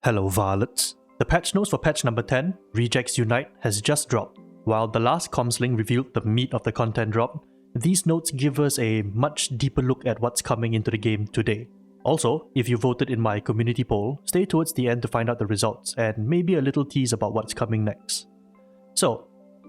Hello Varlets. The patch notes for patch number 10, Rejects Unite, has just dropped. While the last comms revealed the meat of the content drop, these notes give us a much deeper look at what's coming into the game today. Also, if you voted in my community poll, stay towards the end to find out the results and maybe a little tease about what's coming next. So,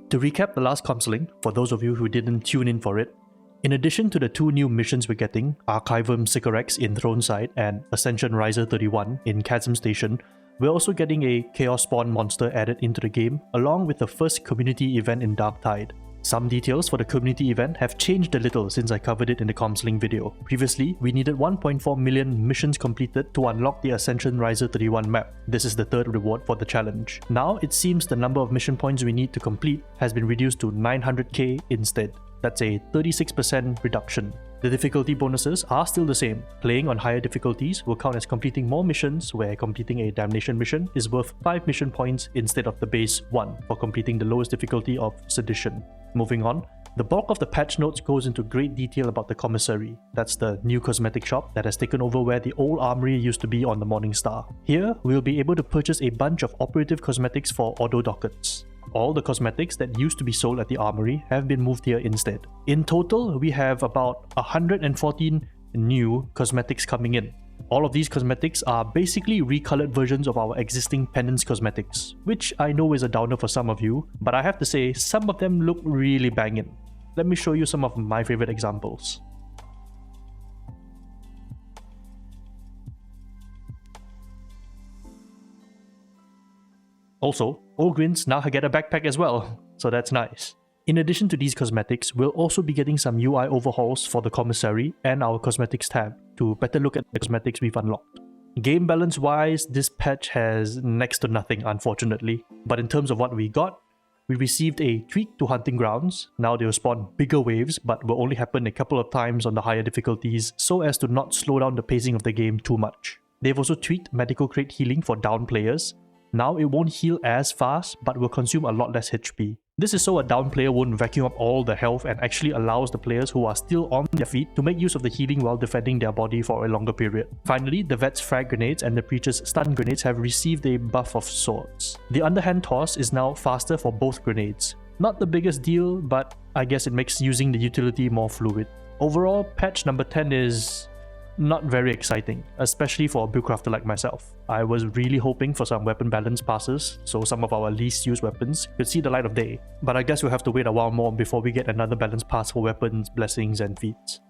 to recap the last comms, for those of you who didn't tune in for it, in addition to the two new missions we're getting, Archivum Sycorax in Throneside and Ascension Riser 31 in Chasm Station, we're also getting a Chaos Spawn monster added into the game, along with the first community event in Darktide. Some details for the community event have changed a little since I covered it in the comms video. Previously, we needed 1.4 million missions completed to unlock the Ascension Riser 31 map. This is the third reward for the challenge. Now, it seems the number of mission points we need to complete has been reduced to 900k instead. That's a 36% reduction. The difficulty bonuses are still the same. Playing on higher difficulties will count as completing more missions, where completing a damnation mission is worth 5 mission points instead of the base 1 for completing the lowest difficulty of Sedition. Moving on, the bulk of the patch notes goes into great detail about the Commissary. That's the new cosmetic shop that has taken over where the old armory used to be on the Morning Star. Here, we'll be able to purchase a bunch of operative cosmetics for auto Dockets. All the cosmetics that used to be sold at the armory have been moved here instead. In total, we have about 114 new cosmetics coming in. All of these cosmetics are basically recolored versions of our existing Penance Cosmetics, which I know is a downer for some of you, but I have to say some of them look really banging. Let me show you some of my favorite examples. Also, Ogryns now get a backpack as well, so that's nice. In addition to these cosmetics, we'll also be getting some UI overhauls for the Commissary and our Cosmetics tab to better look at the cosmetics we've unlocked. Game balance wise, this patch has next to nothing unfortunately, but in terms of what we got, we received a tweak to Hunting Grounds. Now they'll spawn bigger waves, but will only happen a couple of times on the higher difficulties so as to not slow down the pacing of the game too much. They've also tweaked Medical Crate healing for down players. Now it won't heal as fast, but will consume a lot less HP. This is so a down player won't vacuum up all the health and actually allows the players who are still on their feet to make use of the healing while defending their body for a longer period. Finally, the Vet's frag grenades and the Preacher's stun grenades have received a buff of sorts. The underhand toss is now faster for both grenades. Not the biggest deal, but I guess it makes using the utility more fluid. Overall, patch number 10 is not very exciting, especially for a buildcrafter like myself. I was really hoping for some weapon balance passes, so some of our least used weapons could see the light of day, but I guess we'll have to wait a while more before we get another balance pass for weapons, blessings, and feats.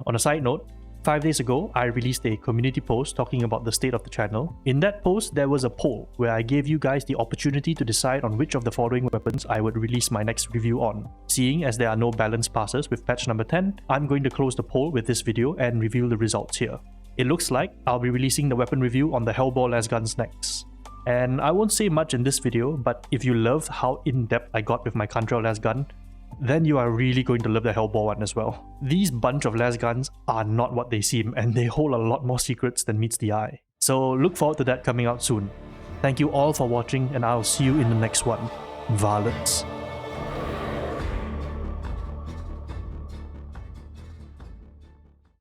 On a side note, 5 days ago, I released a community post talking about the state of the channel. In that post, there was a poll where I gave you guys the opportunity to decide on which of the following weapons I would release my next review on. Seeing as there are no balance passes with patch number 10, I'm going to close the poll with this video and reveal the results here. It looks like I'll be releasing the weapon review on the Hellbore lasguns next. And I won't say much in this video, but if you love how in-depth I got with my Cantrell lasgun, then you are really going to love the Hellbore one as well. These bunch of lasguns are not what they seem, and they hold a lot more secrets than meets the eye. So look forward to that coming out soon. Thank you all for watching, and I'll see you in the next one. Varlets.